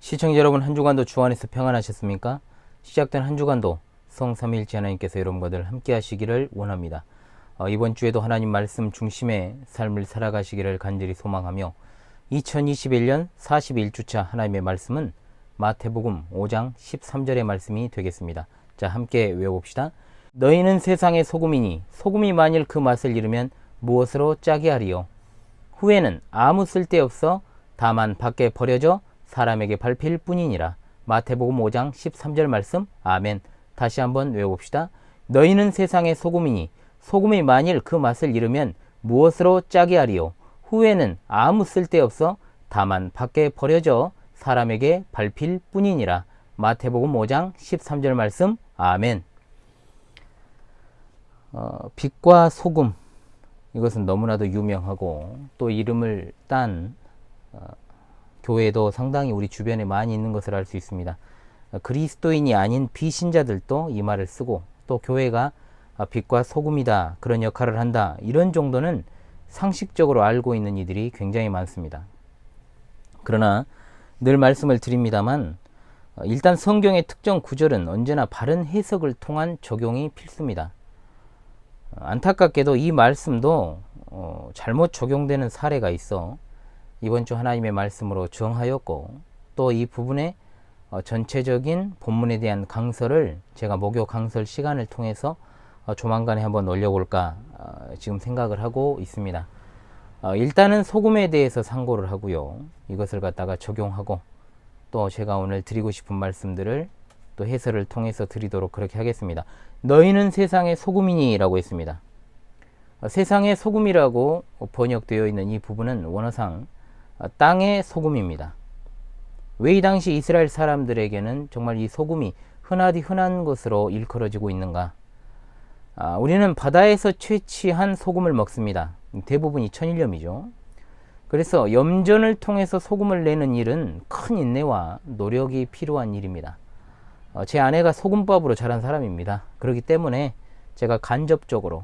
시청자 여러분, 한 주간도 주 안에서 평안하셨습니까? 시작된 한 주간도 성 삼위일체 하나님께서 여러분과들 함께 하시기를 원합니다. 이번 주에도 하나님 말씀 중심의 삶을 살아가시기를 간절히 소망하며 2021년 41주차 하나님의 말씀은 마태복음 5장 13절의 말씀이 되겠습니다. 자, 함께 외워봅시다. 너희는 세상의 소금이니 소금이 만일 그 맛을 잃으면 무엇으로 짜게 하리요? 후에는 아무 쓸데없어 다만 밖에 버려져 사람에게 밟힐 뿐이니라. 마태복음 5장 13절 말씀. 아멘. 다시 한번 외워봅시다. 너희는 세상의 소금이니 소금이 만일 그 맛을 잃으면 무엇으로 짜게 하리요? 후에는 아무 쓸데없어 다만 밖에 버려져 사람에게 밟힐 뿐이니라. 마태복음 5장 13절 말씀. 아멘. 빛과 소금, 이것은 너무나도 유명하고 또 이름을 딴 교회도 상당히 우리 주변에 많이 있는 것을 알 수 있습니다. 그리스도인이 아닌 비신자들도 이 말을 쓰고, 또 교회가 빛과 소금이다, 그런 역할을 한다, 이런 정도는 상식적으로 알고 있는 이들이 굉장히 많습니다. 그러나 늘 말씀을 드립니다만, 일단 성경의 특정 구절은 언제나 바른 해석을 통한 적용이 필수입니다. 안타깝게도 이 말씀도 잘못 적용되는 사례가 있어 이번 주 하나님의 말씀으로 정하였고, 또 이 부분의 전체적인 본문에 대한 강설을 제가 목요 강설 시간을 통해서 조만간에 한번 올려볼까 지금 생각을 하고 있습니다. 일단은 소금에 대해서 상고를 하고요, 이것을 갖다가 적용하고, 또 제가 오늘 드리고 싶은 말씀들을 또 해설을 통해서 드리도록 그렇게 하겠습니다. 너희는 세상의 소금이니 라고 했습니다. 세상의 소금이라고 번역되어 있는 이 부분은 원어상 땅의 소금입니다. 왜 이 당시 이스라엘 사람들에게는 정말 이 소금이 흔하디 흔한 것으로 일컬어지고 있는가? 우리는 바다에서 채취한 소금을 먹습니다. 대부분이 천일염이죠. 그래서 염전을 통해서 소금을 내는 일은 큰 인내와 노력이 필요한 일입니다. 제 아내가 소금밥으로 자란 사람입니다. 그렇기 때문에 제가 간접적으로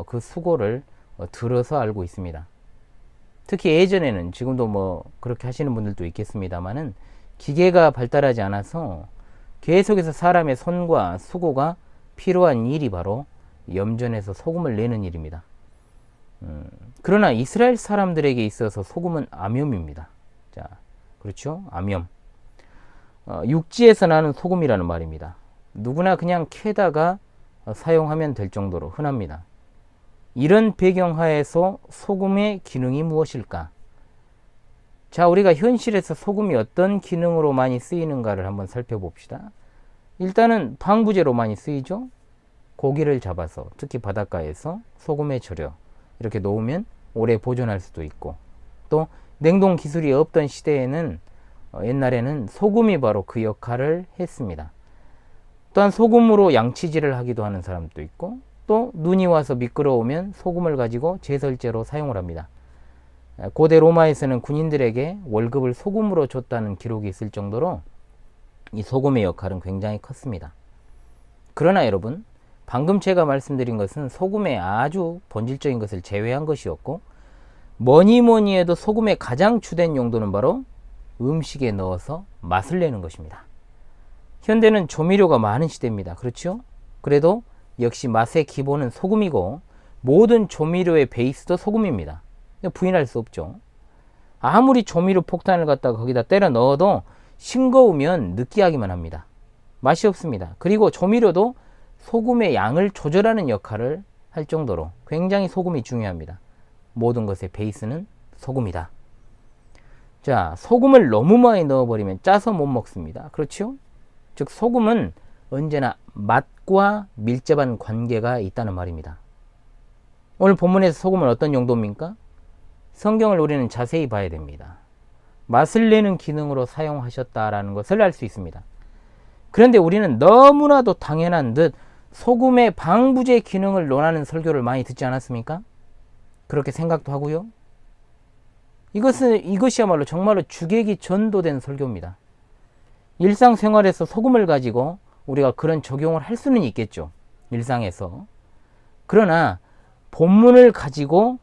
그 수고를 들어서 알고 있습니다. 특히 예전에는, 지금도 뭐 그렇게 하시는 분들도 있겠습니다만은, 기계가 발달하지 않아서 계속해서 사람의 손과 수고가 필요한 일이 바로 염전에서 소금을 내는 일입니다. 그러나 이스라엘 사람들에게 있어서 소금은 암염입니다. 자, 그렇죠? 암염. 육지에서 나는 소금이라는 말입니다. 누구나 그냥 캐다가 사용하면 될 정도로 흔합니다. 이런 배경하에서 소금의 기능이 무엇일까? 자, 우리가 현실에서 소금이 어떤 기능으로 많이 쓰이는가를 한번 살펴봅시다. 일단은 방부제로 많이 쓰이죠. 고기를 잡아서, 특히 바닷가에서 소금에 절여 이렇게 놓으면 오래 보존할 수도 있고, 또 냉동 기술이 없던 시대에는 옛날에는 소금이 바로 그 역할을 했습니다. 또한 소금으로 양치질을 하기도 하는 사람도 있고, 또 눈이 와서 미끄러우면 소금을 가지고 제설제로 사용을 합니다. 고대 로마에서는 군인들에게 월급을 소금으로 줬다는 기록이 있을 정도로 이 소금의 역할은 굉장히 컸습니다. 그러나 여러분, 방금 제가 말씀드린 것은 소금의 아주 본질적인 것을 제외한 것이었고, 뭐니 해도 소금의 가장 주된 용도는 바로 음식에 넣어서 맛을 내는 것입니다. 현대는 조미료가 많은 시대입니다. 그렇죠? 그래도 역시 맛의 기본은 소금이고, 모든 조미료의 베이스도 소금입니다. 부인할 수 없죠. 아무리 조미료 폭탄을 갖다가 거기다 때려 넣어도 싱거우면 느끼하기만 합니다. 맛이 없습니다. 그리고 조미료도 소금의 양을 조절하는 역할을 할 정도로 굉장히 소금이 중요합니다. 모든 것의 베이스는 소금이다. 자, 소금을 너무 많이 넣어버리면 짜서 못 먹습니다. 그렇죠? 즉, 소금은 언제나 맛과 밀접한 관계가 있다는 말입니다. 오늘 본문에서 소금은 어떤 용도입니까? 성경을 우리는 자세히 봐야 됩니다. 맛을 내는 기능으로 사용하셨다라는 것을 알 수 있습니다. 그런데 우리는 너무나도 당연한 듯 소금의 방부제 기능을 논하는 설교를 많이 듣지 않았습니까? 그렇게 생각도 하고요. 이것이야말로 정말로 주객이 전도된 설교입니다. 일상생활에서 소금을 가지고 우리가 그런 적용을 할 수는 있겠죠. 일상에서. 그러나 본문을 가지고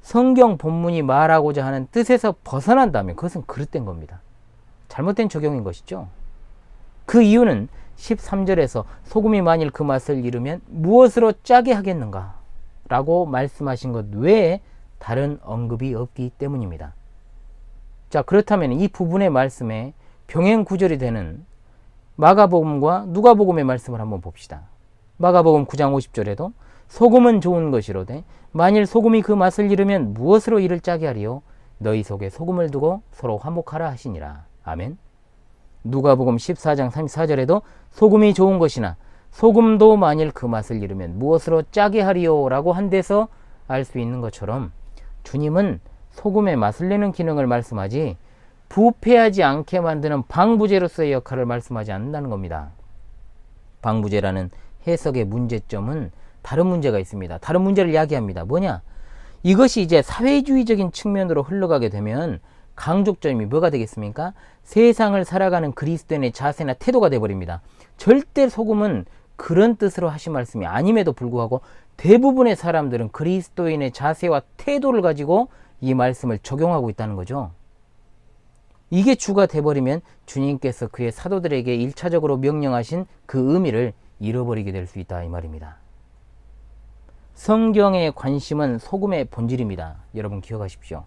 성경 본문이 말하고자 하는 뜻에서 벗어난다면 그것은 그릇된 겁니다. 잘못된 적용인 것이죠. 그 이유는 13절에서 소금이 만일 그 맛을 잃으면 무엇으로 짜게 하겠는가 라고 말씀하신 것 외에 다른 언급이 없기 때문입니다. 자, 그렇다면 이 부분의 말씀에 병행 구절이 되는 마가복음과 누가복음의 말씀을 한번 봅시다. 마가복음 9장 50절에도 소금은 좋은 것이로되 만일 소금이 그 맛을 잃으면 무엇으로 이를 짜게 하리요? 너희 속에 소금을 두고 서로 화목하라 하시니라. 아멘. 누가복음 14장 34절에도 소금이 좋은 것이나 소금도 만일 그 맛을 잃으면 무엇으로 짜게 하리요? 라고 한 데서 알 수 있는 것처럼 주님은 소금의 맛을 내는 기능을 말씀하지 부패하지 않게 만드는 방부제로서의 역할을 말씀하지 않는다는 겁니다. 방부제라는 해석의 문제점은 다른 문제가 있습니다. 다른 문제를 이야기합니다. 뭐냐? 이것이 이제 사회주의적인 측면으로 흘러가게 되면 강조점이 뭐가 되겠습니까? 세상을 살아가는 그리스도인의 자세나 태도가 되어버립니다. 절대 소금은 그런 뜻으로 하신 말씀이 아님에도 불구하고 대부분의 사람들은 그리스도인의 자세와 태도를 가지고 이 말씀을 적용하고 있다는 거죠. 이게 주가 돼버리면 주님께서 그의 사도들에게 1차적으로 명령하신 그 의미를 잃어버리게 될 수 있다 이 말입니다. 성경의 관심은 소금의 본질입니다. 여러분 기억하십시오.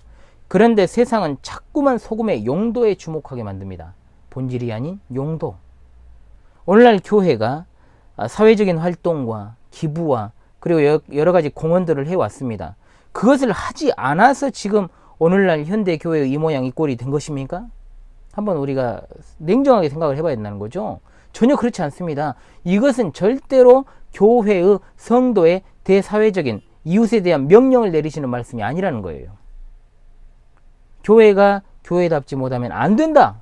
그런데 세상은 자꾸만 소금의 용도에 주목하게 만듭니다. 본질이 아닌 용도. 오늘날 교회가 사회적인 활동과 기부와 그리고 여러 가지 공헌들을 해왔습니다. 그것을 하지 않아서 지금 오늘날 현대 교회의 이 모양 이 꼴이 된 것입니까? 한번 우리가 냉정하게 생각을 해봐야 된다는 거죠. 전혀 그렇지 않습니다. 이것은 절대로 교회의 성도의 대사회적인 이웃에 대한 명령을 내리시는 말씀이 아니라는 거예요. 교회가 교회답지 못하면 안 된다.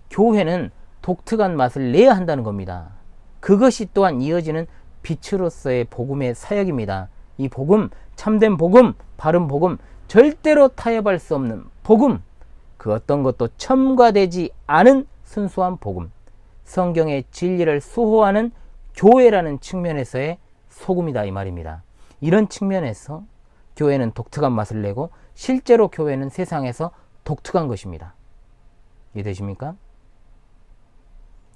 교회는 독특한 맛을 내야 한다는 겁니다. 그것이 또한 이어지는 빛으로서의 복음의 사역입니다. 이 복음, 참된 복음, 바른 복음, 절대로 타협할 수 없는 복음, 그 어떤 것도 첨가되지 않은 순수한 복음, 성경의 진리를 수호하는 교회라는 측면에서의 소금이다 이 말입니다. 이런 측면에서 교회는 독특한 맛을 내고 실제로 교회는 세상에서 독특한 것입니다. 이해되십니까?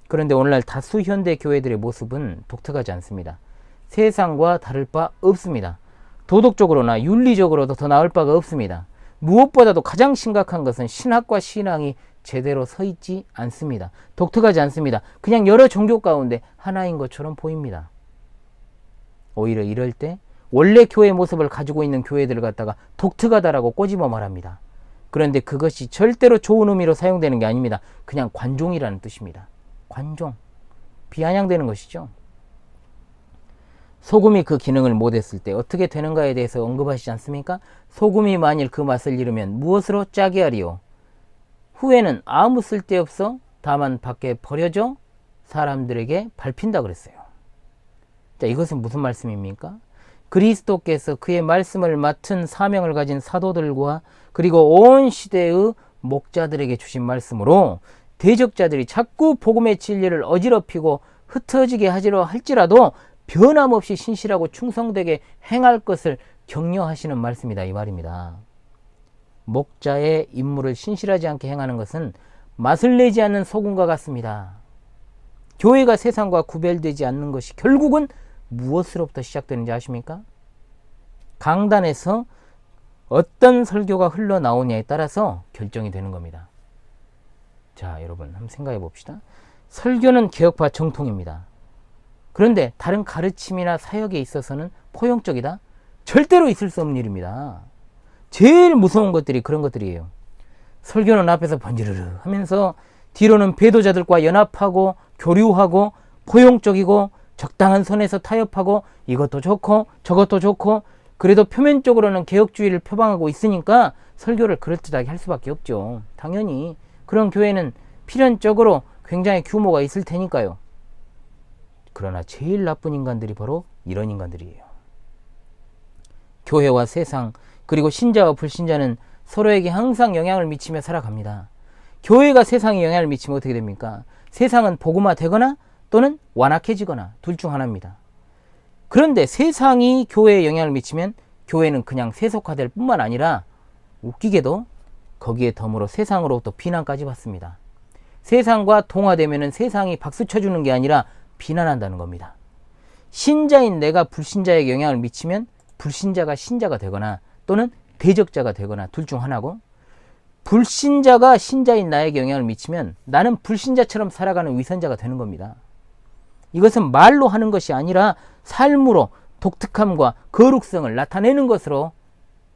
그런데 오늘날 다수 현대 교회들의 모습은 독특하지 않습니다. 세상과 다를 바 없습니다. 도덕적으로나 윤리적으로도 더 나을 바가 없습니다. 무엇보다도 가장 심각한 것은 신학과 신앙이 제대로 서 있지 않습니다. 독특하지 않습니다. 그냥 여러 종교 가운데 하나인 것처럼 보입니다. 오히려 이럴 때 원래 교회 모습을 가지고 있는 교회들을 갖다가 독특하다라고 꼬집어 말합니다. 그런데 그것이 절대로 좋은 의미로 사용되는 게 아닙니다. 그냥 관종이라는 뜻입니다. 관종. 비아냥되는 것이죠. 소금이 그 기능을 못했을 때 어떻게 되는가에 대해서 언급하시지 않습니까? 소금이 만일 그 맛을 잃으면 무엇으로 짜게 하리요? 후에는 아무 쓸데없어 다만 밖에 버려져 사람들에게 밟힌다 그랬어요. 자, 이것은 무슨 말씀입니까? 그리스도께서 그의 말씀을 맡은 사명을 가진 사도들과 그리고 온 시대의 목자들에게 주신 말씀으로 대적자들이 자꾸 복음의 진리를 어지럽히고 흩어지게 하지려 할지라도 변함없이 신실하고 충성되게 행할 것을 격려하시는 말씀이다 이 말입니다. 목자의 임무를 신실하지 않게 행하는 것은 맛을 내지 않는 소금과 같습니다. 교회가 세상과 구별되지 않는 것이 결국은 무엇으로부터 시작되는지 아십니까? 강단에서 어떤 설교가 흘러나오냐에 따라서 결정이 되는 겁니다. 자, 여러분 한번 생각해 봅시다. 설교는 개혁파 정통입니다. 그런데 다른 가르침이나 사역에 있어서는 포용적이다? 절대로 있을 수 없는 일입니다. 제일 무서운 것들이 그런 것들이에요. 설교는 앞에서 번지르르 하면서 뒤로는 배도자들과 연합하고 교류하고 포용적이고 적당한 선에서 타협하고 이것도 좋고 저것도 좋고 그래도 표면적으로는 개혁주의를 표방하고 있으니까 설교를 그럴듯하게 할 수밖에 없죠. 당연히 그런 교회는 필연적으로 굉장히 규모가 있을 테니까요. 그러나 제일 나쁜 인간들이 바로 이런 인간들이에요. 교회와 세상 그리고 신자와 불신자는 서로에게 항상 영향을 미치며 살아갑니다. 교회가 세상에 영향을 미치면 어떻게 됩니까? 세상은 복음화되거나 또는 완악해지거나 둘 중 하나입니다. 그런데 세상이 교회에 영향을 미치면 교회는 그냥 세속화될 뿐만 아니라 웃기게도 거기에 덤으로 세상으로부터 비난까지 받습니다. 세상과 동화되면은 세상이 박수 쳐주는 게 아니라 비난한다는 겁니다. 신자인 내가 불신자에게 영향을 미치면 불신자가 신자가 되거나 또는 대적자가 되거나 둘 중 하나고, 불신자가 신자인 나에게 영향을 미치면 나는 불신자처럼 살아가는 위선자가 되는 겁니다. 이것은 말로 하는 것이 아니라 삶으로 독특함과 거룩성을 나타내는 것으로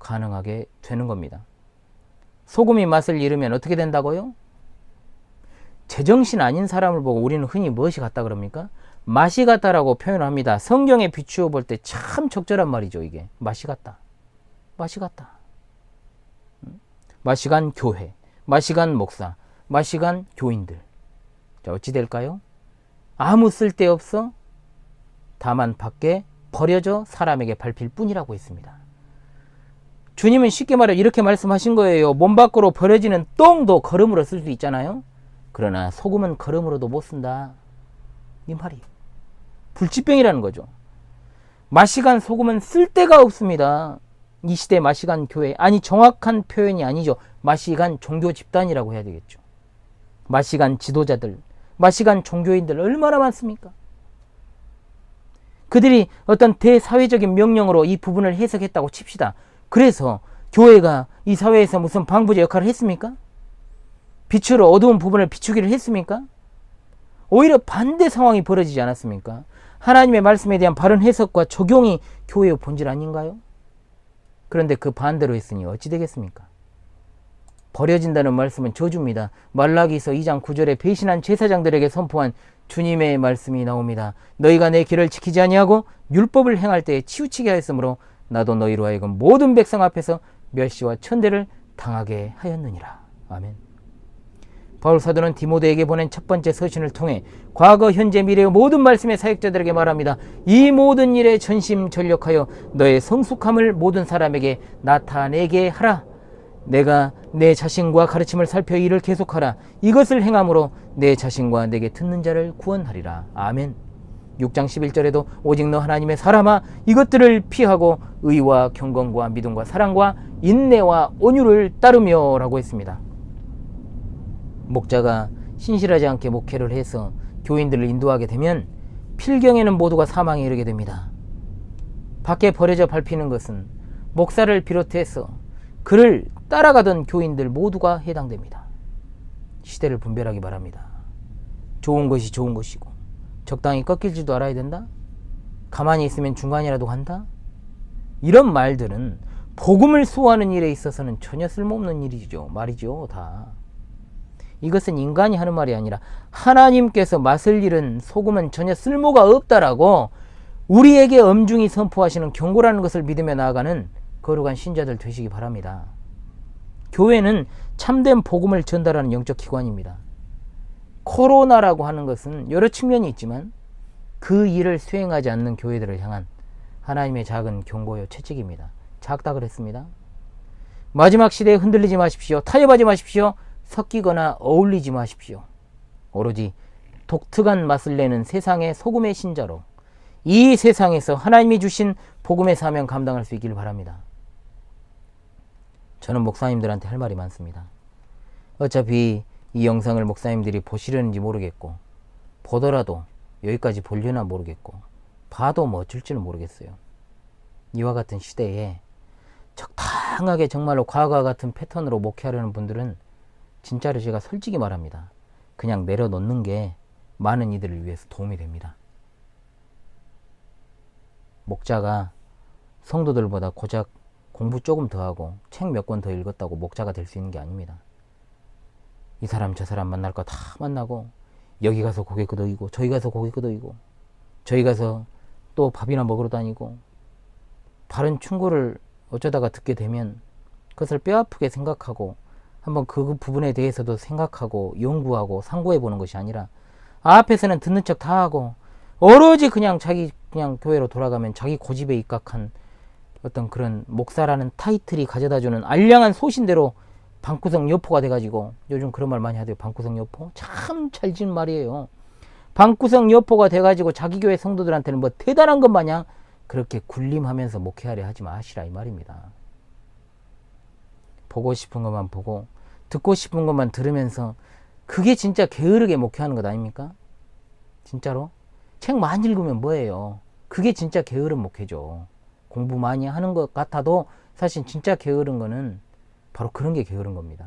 가능하게 되는 겁니다. 소금이 맛을 잃으면 어떻게 된다고요? 제정신 아닌 사람을 보고 우리는 흔히 무엇이 같다 그럽니까? 맛이 같다라고 표현을 합니다. 성경에 비추어 볼 때 참 적절한 말이죠. 이게 맛이 같다. 맛이 같다. 맛이 간 교회, 맛이 간 목사, 맛이 간 교인들. 자, 어찌 될까요? 아무 쓸데없어 다만 밖에 버려져 사람에게 밟힐 뿐이라고 했습니다. 주님은 쉽게 말해 이렇게 말씀하신 거예요. 몸 밖으로 버려지는 똥도 거름으로 쓸 수 있잖아요. 그러나 소금은 거름으로도 못 쓴다. 이 말이 불치병이라는 거죠. 맛이 간 소금은 쓸데가 없습니다. 이 시대 맛이 간 교회, 아니 정확한 표현이 아니죠. 맛이 간 종교 집단이라고 해야 되겠죠. 맛이 간 지도자들, 맛이 간 종교인들 얼마나 많습니까? 그들이 어떤 대사회적인 명령으로 이 부분을 해석했다고 칩시다. 그래서 교회가 이 사회에서 무슨 방부제 역할을 했습니까? 빛으로 어두운 부분을 비추기를 했습니까? 오히려 반대 상황이 벌어지지 않았습니까? 하나님의 말씀에 대한 바른 해석과 적용이 교회의 본질 아닌가요? 그런데 그 반대로 했으니 어찌 되겠습니까? 버려진다는 말씀은 저주입니다. 말라기서 2장 9절에 배신한 제사장들에게 선포한 주님의 말씀이 나옵니다. 너희가 내 길을 지키지 아니하고 율법을 행할 때에 치우치게 하였으므로 나도 너희로 하여금 모든 백성 앞에서 멸시와 천대를 당하게 하였느니라. 아멘. 바울 사도는 디모데에게 보낸 첫 번째 서신을 통해 과거, 현재, 미래의 모든 말씀의 사역자들에게 말합니다. 이 모든 일에 전심전력하여 너의 성숙함을 모든 사람에게 나타내게 하라. 내가 내 자신과 가르침을 살펴 일을 계속하라. 이것을 행함으로 내 자신과 내게 듣는 자를 구원하리라. 아멘. 6장 11절에도 오직 너 하나님의 사람아 이것들을 피하고 의와 경건과 믿음과 사랑과 인내와 온유를 따르며 라고 했습니다. 목자가 신실하지 않게 목회를 해서 교인들을 인도하게 되면 필경에는 모두가 사망에 이르게 됩니다. 밖에 버려져 밟히는 것은 목사를 비롯해서 그를 따라가던 교인들 모두가 해당됩니다. 시대를 분별하기 바랍니다. 좋은 것이 좋은 것이고 적당히 꺾일 줄도 알아야 된다. 가만히 있으면 중간이라도 간다. 이런 말들은 복음을 수호하는 일에 있어서는 전혀 쓸모없는 일이죠. 말이죠. 다. 이것은 인간이 하는 말이 아니라 하나님께서 맛을 잃은 소금은 전혀 쓸모가 없다라고 우리에게 엄중히 선포하시는 경고라는 것을 믿으며 나아가는 거룩한 신자들 되시기 바랍니다. 교회는 참된 복음을 전달하는 영적 기관입니다. 코로나라고 하는 것은 여러 측면이 있지만 그 일을 수행하지 않는 교회들을 향한 하나님의 작은 경고요 채찍입니다. 작다 그랬습니다. 마지막 시대에 흔들리지 마십시오. 타협하지 마십시오. 섞이거나 어울리지 마십시오. 오로지 독특한 맛을 내는 세상의 소금의 신자로 이 세상에서 하나님이 주신 복음의 사명 감당할 수 있기를 바랍니다. 저는 목사님들한테 할 말이 많습니다. 어차피 이 영상을 목사님들이 보시려는지 모르겠고 보더라도 여기까지 보려나 모르겠고 봐도 뭐 어쩔지는 모르겠어요. 이와 같은 시대에 적당하게 정말로 과거와 같은 패턴으로 목회하려는 분들은 진짜로 제가 솔직히 말합니다. 그냥 내려놓는 게 많은 이들을 위해서 도움이 됩니다. 목자가 성도들보다 고작 공부 조금 더 하고 책 몇 권 더 읽었다고 목자가 될 수 있는 게 아닙니다. 이 사람 저 사람 만날 거 다 만나고 여기 가서 고개 끄덕이고 저기 가서 고개 끄덕이고 저기 가서 또 밥이나 먹으러 다니고 바른 충고를 어쩌다가 듣게 되면 그것을 뼈아프게 생각하고 한번 그 부분에 대해서도 생각하고 연구하고 상고해 보는 것이 아니라 앞에서는 듣는 척 다 하고 오로지 그냥 자기 그냥 교회로 돌아가면 자기 고집에 입각한 어떤 그런 목사라는 타이틀이 가져다주는 알량한 소신대로 방구석 여포가 돼가지고 요즘 그런 말 많이 하대요. 방구석 여포? 참 찰진 말이에요. 방구석 여포가 돼가지고 자기 교회 성도들한테는 뭐 대단한 것 마냥 그렇게 군림하면서 목회하려 하지 마시라 이 말입니다. 보고 싶은 것만 보고 듣고 싶은 것만 들으면서 그게 진짜 게으르게 목회하는 것 아닙니까? 진짜로? 책 많이 읽으면 뭐예요? 그게 진짜 게으른 목회죠. 공부 많이 하는 것 같아도 사실 진짜 게으른 거는 바로 그런 게 게으른 겁니다.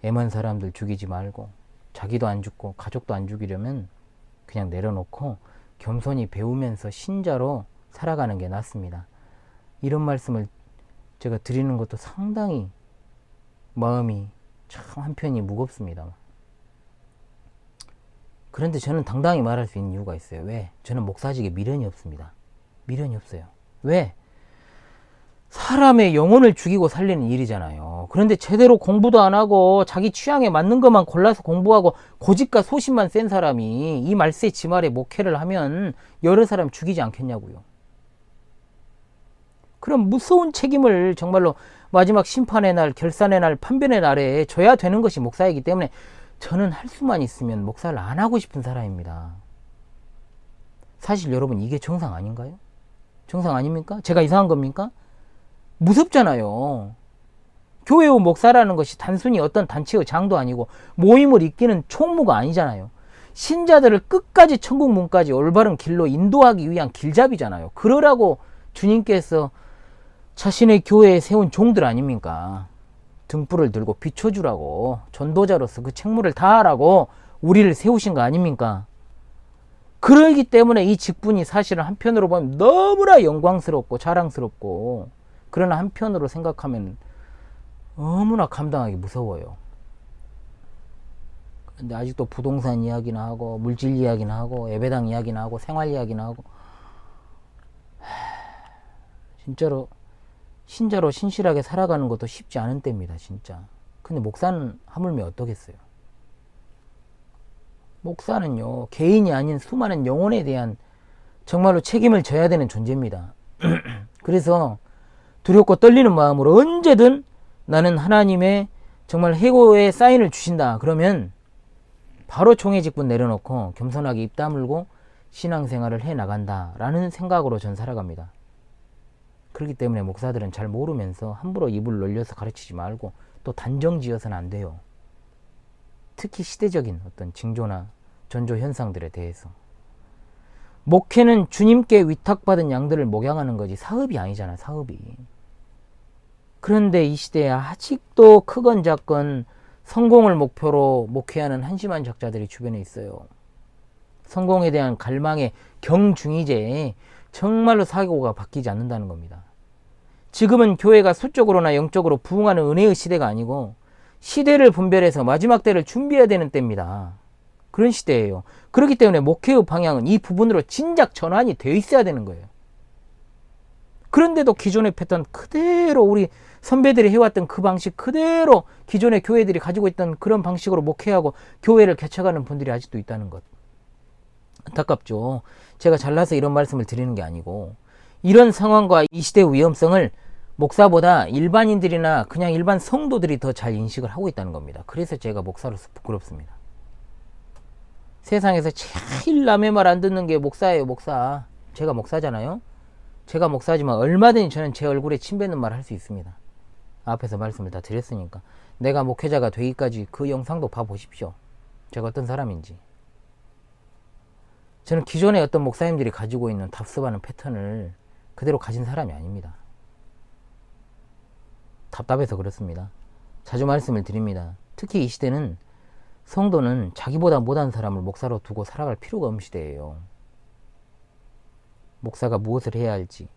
애만 사람들 죽이지 말고 자기도 안 죽고 가족도 안 죽이려면 그냥 내려놓고 겸손히 배우면서 신자로 살아가는 게 낫습니다. 이런 말씀을 제가 드리는 것도 상당히 마음이 참 한편이 무겁습니다. 그런데 저는 당당히 말할 수 있는 이유가 있어요. 왜? 저는 목사직에 미련이 없습니다. 미련이 없어요. 왜? 사람의 영혼을 죽이고 살리는 일이잖아요. 그런데 제대로 공부도 안 하고 자기 취향에 맞는 것만 골라서 공부하고 고집과 소신만 센 사람이 이 말세 지말에 목회를 하면 여러 사람 죽이지 않겠냐고요. 그럼 무서운 책임을 정말로 마지막 심판의 날, 결산의 날, 판변의 날에 져야 되는 것이 목사이기 때문에 저는 할 수만 있으면 목사를 안 하고 싶은 사람입니다. 사실 여러분 이게 정상 아닌가요? 정상 아닙니까? 제가 이상한 겁니까? 무섭잖아요. 교회의 목사라는 것이 단순히 어떤 단체의 장도 아니고 모임을 이끄는 총무가 아니잖아요. 신자들을 끝까지 천국 문까지 올바른 길로 인도하기 위한 길잡이잖아요. 그러라고 주님께서 자신의 교회에 세운 종들 아닙니까? 등불을 들고 비춰주라고, 전도자로서 그 책무를 다하라고 우리를 세우신 거 아닙니까? 그러기 때문에 이 직분이 사실은 한편으로 보면 너무나 영광스럽고 자랑스럽고, 그러나 한편으로 생각하면 너무나 감당하기 무서워요. 근데 아직도 부동산 이야기나 하고 물질 이야기나 하고 예배당 이야기나 하고 생활 이야기나 하고, 진짜로 신자로 신실하게 살아가는 것도 쉽지 않은 때입니다. 진짜. 근데 목사는 하물며 어떠겠어요? 목사는요, 개인이 아닌 수많은 영혼에 대한 정말로 책임을 져야 되는 존재입니다. 그래서 두렵고 떨리는 마음으로 언제든 나는 하나님의 정말 해고의 사인을 주신다. 그러면 바로 총회 직분 내려놓고 겸손하게 입 다물고 신앙생활을 해나간다 라는 생각으로 전 살아갑니다. 그렇기 때문에 목사들은 잘 모르면서 함부로 입을 놀려서 가르치지 말고 또 단정지어서는 안 돼요. 특히 시대적인 어떤 징조나 전조 현상들에 대해서. 목회는 주님께 위탁받은 양들을 목양하는 거지 사업이 아니잖아. 사업이. 그런데 이 시대에 아직도 크건 작건 성공을 목표로 목회하는 한심한 작자들이 주변에 있어요. 성공에 대한 갈망의 경중이제 정말로 사고가 바뀌지 않는다는 겁니다. 지금은 교회가 수적으로나 영적으로 부흥하는 은혜의 시대가 아니고 시대를 분별해서 마지막 때를 준비해야 되는 때입니다. 그런 시대예요. 그렇기 때문에 목회의 방향은 이 부분으로 진작 전환이 되어 있어야 되는 거예요. 그런데도 기존의 패턴 그대로 우리 선배들이 해왔던 그 방식 그대로 기존의 교회들이 가지고 있던 그런 방식으로 목회하고 교회를 개척하는 분들이 아직도 있다는 것. 안타깝죠. 제가 잘나서 이런 말씀을 드리는 게 아니고 이런 상황과 이 시대의 위험성을 목사보다 일반인들이나 그냥 일반 성도들이 더 잘 인식을 하고 있다는 겁니다. 그래서 제가 목사로서 부끄럽습니다. 세상에서 제일 남의 말 안 듣는 게 목사예요. 목사. 제가 목사잖아요. 제가 목사지만 얼마든지 저는 제 얼굴에 침 뱉는 말 할 수 있습니다. 앞에서 말씀을 다 드렸으니까. 내가 목회자가 되기까지 그 영상도 봐보십시오. 제가 어떤 사람인지. 저는 기존의 어떤 목사님들이 가지고 있는 답습하는 패턴을 그대로 가진 사람이 아닙니다. 답답해서 그렇습니다. 자주 말씀을 드립니다. 특히 이 시대는 성도는 자기보다 못한 사람을 목사로 두고 살아갈 필요가 없는 시대예요. 목사가 무엇을 해야 할지,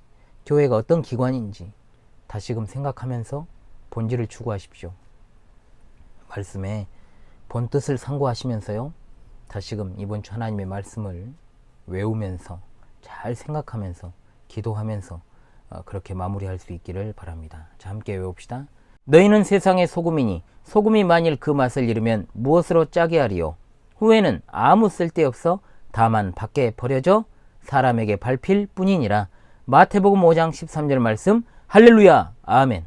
교회가 어떤 기관인지 다시금 생각하면서 본질을 추구하십시오. 말씀에 본뜻을 상고하시면서요. 다시금 이번 주 하나님의 말씀을 외우면서 잘 생각하면서 기도하면서 그렇게 마무리할 수 있기를 바랍니다. 자, 함께 외웁시다. 너희는 세상의 소금이니 소금이 만일 그 맛을 잃으면 무엇으로 짜게 하리요? 후에는 아무 쓸데없어 다만 밖에 버려져 사람에게 밟힐 뿐이니라. 마태복음 5장 13절 말씀. 할렐루야. 아멘.